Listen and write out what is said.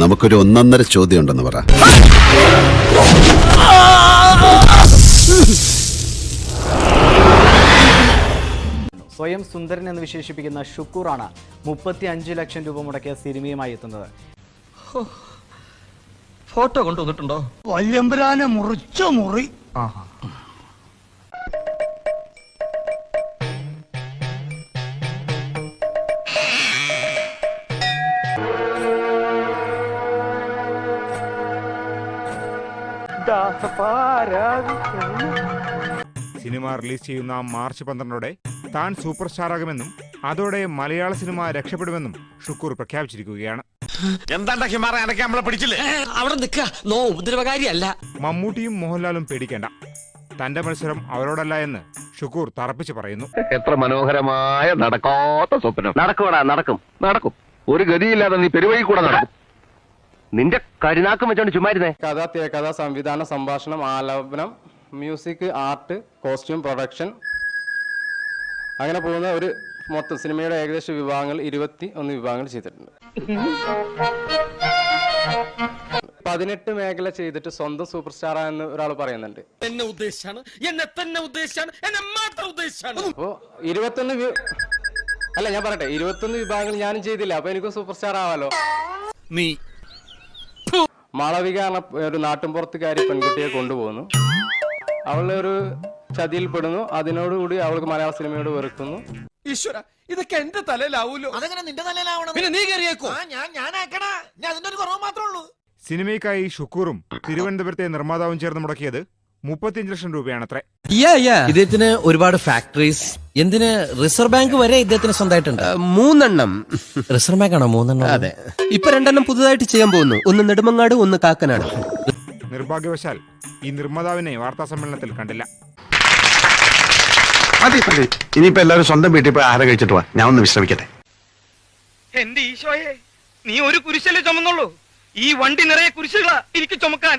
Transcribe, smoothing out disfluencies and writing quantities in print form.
നമുക്കൊരു ഒന്നൊന്നര ചോദ്യം ഉണ്ടെന്ന് പറ. സ്വയം സുന്ദരൻ എന്ന് വിശേഷിപ്പിക്കുന്ന ഷുക്കൂറാണ് 35 ലക്ഷം രൂപ മുടക്കിയ സിനിമയുമായി എത്തുന്നത്. ഫോട്ടോ കൊണ്ടുവന്നിട്ടുണ്ടോ? വല്യമ്പരാനെ മുറിച്ച മുറി. സിനിമ റിലീസ് ചെയ്യുന്ന മാർച്ച് 12 താൻ സൂപ്പർ സ്റ്റാറാകുമെന്നും അതോടെ മലയാള സിനിമ രക്ഷപ്പെടുമെന്നും ഷുക്കൂർ പ്രഖ്യാപിച്ചിരിക്കുകയാണ്. മമ്മൂട്ടിയും മോഹൻലാലും പേടിക്കേണ്ട, തന്റെ മത്സരം അവരോടല്ല എന്ന് ഷുക്കൂർ തറപ്പിച്ച് പറയുന്നു. എത്ര മനോഹരമായ നടക്കാത്ത സ്വപ്നം. നടക്കും. ഒരു ഗതിയില്ലാതെ നീ പെരുവഴി കൂടെ നടക്കും. നിന്റെ കരുനാക്കം വെച്ചോണ്ട് ചുമ്മാരുന്നേ. കഥ, തിരക്കഥ, സംവിധാനം, സംഭാഷണം, ആലാപനം, മ്യൂസിക്, ആർട്ട്, കോസ്റ്റ്യൂം, പ്രൊഡക്ഷൻ, അങ്ങനെ പോകുന്ന ഒരു മൊത്തം സിനിമയുടെ ഏകദേശം വിഭാഗങ്ങൾ 21 വിഭാഗങ്ങൾ ചെയ്തിട്ടുണ്ട്. 18 മേഖല ചെയ്തിട്ട് സ്വന്തം സൂപ്പർ സ്റ്റാർ എന്ന് ഒരാൾ പറയുന്നുണ്ട്. അപ്പോ 21 അല്ല, ഞാൻ പറയട്ടെ, 21 വിഭാഗങ്ങൾ ഞാനും ചെയ്തില്ല. അപ്പൊ എനിക്കും സൂപ്പർ സ്റ്റാർ ആവാലോ. മാളവിക എന്ന ഒരു നാട്ടിൻപുറത്തുകാരി പെൺകുട്ടിയെ കൊണ്ടുപോകുന്നു. അവളൊരു ചതിയിൽപ്പെടുന്നു. അതിനോടുകൂടി അവൾക്ക് മലയാള സിനിമയോട് വെറുക്കുന്നു. ഈശ്വര, ഇതൊക്കെ എന്റെ തലയിലാവൂലോ? അതെങ്ങനെ നിന്റെ തലയിലാവണം? പിന്നെ നീ കയറിയേക്കോ? ഞാൻ അതിന്റെ ഒരു കുറവ് മാത്രമേ ഉള്ളൂ. സിനിമയ്ക്കായി ഷുക്കൂറും തിരുവനന്തപുരത്തെ നിർമ്മാതാവും ചേർന്ന് മുടക്കിയത് 35 ലക്ഷം രൂപയാണത്രേ. ഇദ്ദേഹത്തിന് ഒരുപാട് ഫാക്ടറീസ്, എന്തിന് റിസർവ് ബാങ്ക് വരെ ഇദ്ദേഹത്തിന് സ്വന്തമായിട്ടുണ്ട്. 3 റിസർവ് ബാങ്ക് ആണോ 3? അതെ. ഇപ്പൊ 2 പുതുതായിട്ട് ചെയ്യാൻ പോകുന്നു. ഒന്ന് നെടുമങ്ങാട്, ഒന്ന് കാക്കനാട്. നിർഭാഗ്യവശാൽ ഈ നിർമ്മാതാവിനെ വാർത്താ സമ്മേളനത്തിൽ കണ്ടില്ല. ഇനിയിപ്പോ എല്ലാവരും സ്വന്തം വീട്ടിൽ പോയി ആഹാരം കഴിച്ചിട്ട് പോവാ. ഞാൻ ഒന്ന് വിശ്രമിക്കട്ടെ. എന്റെ ഈശോയെ, നീ ഒരു കുരിശല്ലേ ചുമന്നുള്ളൂ? ഈ വണ്ടി നിറയെ കുരിശുകളാ എനിക്ക് ചുമക്കാൻ.